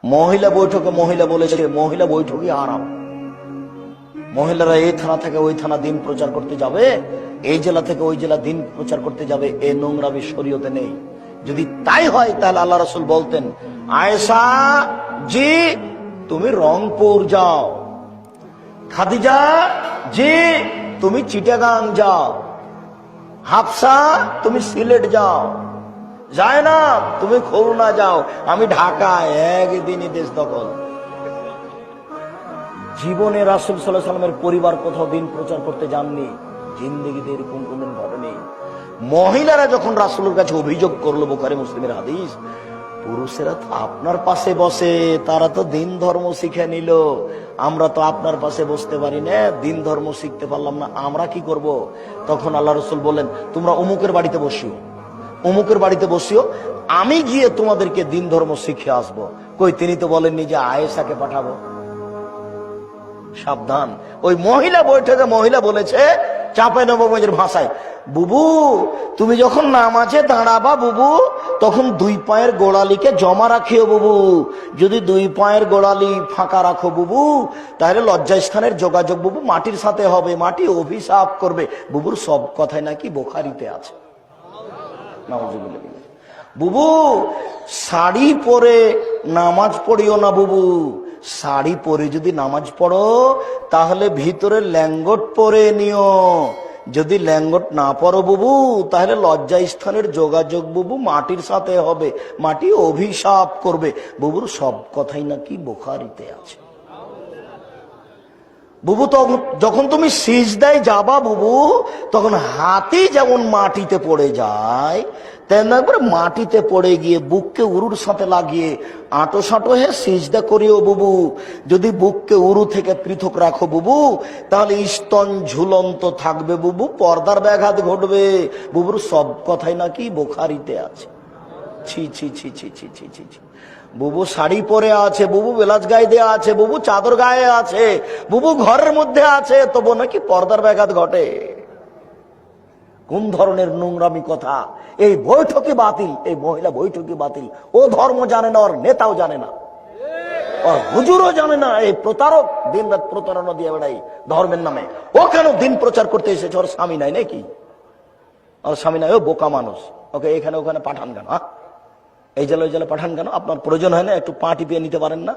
মহিলা বৈঠকে মহিলা বলেছে মহিলা বৈঠকই আরাম। মহিলারা এই থানা থেকে ওই থানা দিন প্রচার করতে যাবে, এই জেলা থেকে ওই জেলা দিন প্রচার করতে যাবে, এই নোংরামি শরীয়তে নেই। যদি তাই হয় তাহলে আল্লাহ রাসূল বলতেন, আয়েশা জি তুমি রংপুর যাও, খাদিজা জি তুমি চিটাগাং যাও, হাফসা তুমি সিলেট যাও, জায়নাব তুমি খুলনা যাও, আমি ঢাকা। একদিনই দেশ দখল। জীবনে রাসূল সাল্লাল্লাহু আলাইহি ওয়াসাল্লামের পরিবার কোথাও দিন প্রচার করতে যাননি, জিন্দেগিতে এরকম কোনদিন ঘটেনি। মহিলারা যখন রাসূলের কাছে অভিযোগ করলো, বুখারী মুসলিমের হাদিস, পুরুষেরা তো আপনার পাশে বসে, তারা তো দিন ধর্ম শিখে নিল, আমরা তো আপনার পাশে বসতে পারি না, দিন ধর্ম শিখতে পারলাম না, আমরা কি করব? তখন আল্লাহ রাসূল বললেন, তোমরা অমুকের বাড়িতে বসিও, অমুকের বাড়িতে বসিও, আমি গিয়ে তোমাদেরকে দিন ধর্ম শিখে আসবো। কই, তিনি তো বলেননি যে আয়েশাকে পাঠাবো? সাবধান। ওই মহিলা বৈঠকে মহিলা বলেছে চাঁপাইনবাবগঞ্জের ভাষায়, বুবু তুমি যখন নামাজে দাঁড়াবা বুবু, তখন দুই পায়ের গোড়ালিকে জমা রাখিও বুবু। যদি দুই পায়ের গোড়ালি ফাঁকা রাখো বুবু, তাহলে লজ্জাস্থানের যোগাযোগ বুবু মাটির সাথে হবে, মাটি অভিশাপ করবে। বুবুর সব কথাই নাকি বুখারীতে আছে। নাউজুবিল্লাহ। বুবু শাড়ি পরে নামাজ পড়িও না বুবু, শাড়ি পরে যদি নামাজ পড়ো তাহলে ভিতরে ল্যাঙ্গট পরে নিও, যদি ল্যাঙ্গট না পড়ো বুবু তাহলে লজ্জাস্থানের যোগাযোগ বুবু মাটির সাথে হবে, মাটি অভিশাপ করবে। বুবুর সব কথাই নাকি বুখারীতে আছে। বুবু যখন তুমি সিজদায় যাবা বুবু, তখন হাতি যেমন মাটিতে পড়ে যায়, তেমন একবার মাটিতে পড়ে গিয়ে বুককে উরুর সাথে লাগিয়ে আঁটো সাঁটো হয়ে সিজদা করিও বুবু। যদি বুককে উরু থেকে পৃথক রাখো বুবু, তাহলে স্তন ঝুলন্ত থাকবে বুবু, পর্দার ব্যাঘাত ঘটবে। বুবুর সব কথাই নাকি বুখারীতে আছে। ছি ছি ছি ছি ছি ছি ছি ছি। বুবু শাড়ি পরে আছে, বুবু বেলাজ গায়ে দেয়া আছে, বুবু চাদর গায়ে আছে, বুবু ঘরের মধ্যে আছে, তবু নাকি পর্দার ব্যাঘাত ঘটে। কোন ধরনের নোংরামি কথা! এই বৈঠকে বাতিল, এই মহিলা বৈঠকে বাতিল। ও ধর্ম জানে না, ওর নেতাও জানে না, ওর হুজুরও জানে না। এই প্রতারক দিন রাত প্রতারণা দিয়ে বেড়াই ধর্মের নামে। ও কেন দিন প্রচার করতে এসেছে? ওর স্বামী নাই নাকি? ওর স্বামী নাই, ও বোকা মানুষ। ওকে এখানে ওখানে পাঠান কেন? এই জেলা ওই জেলা পাঠান কেন? আপনার প্রয়োজন হয় না? একটু পা টিপিয়ে নিতে পারেন না?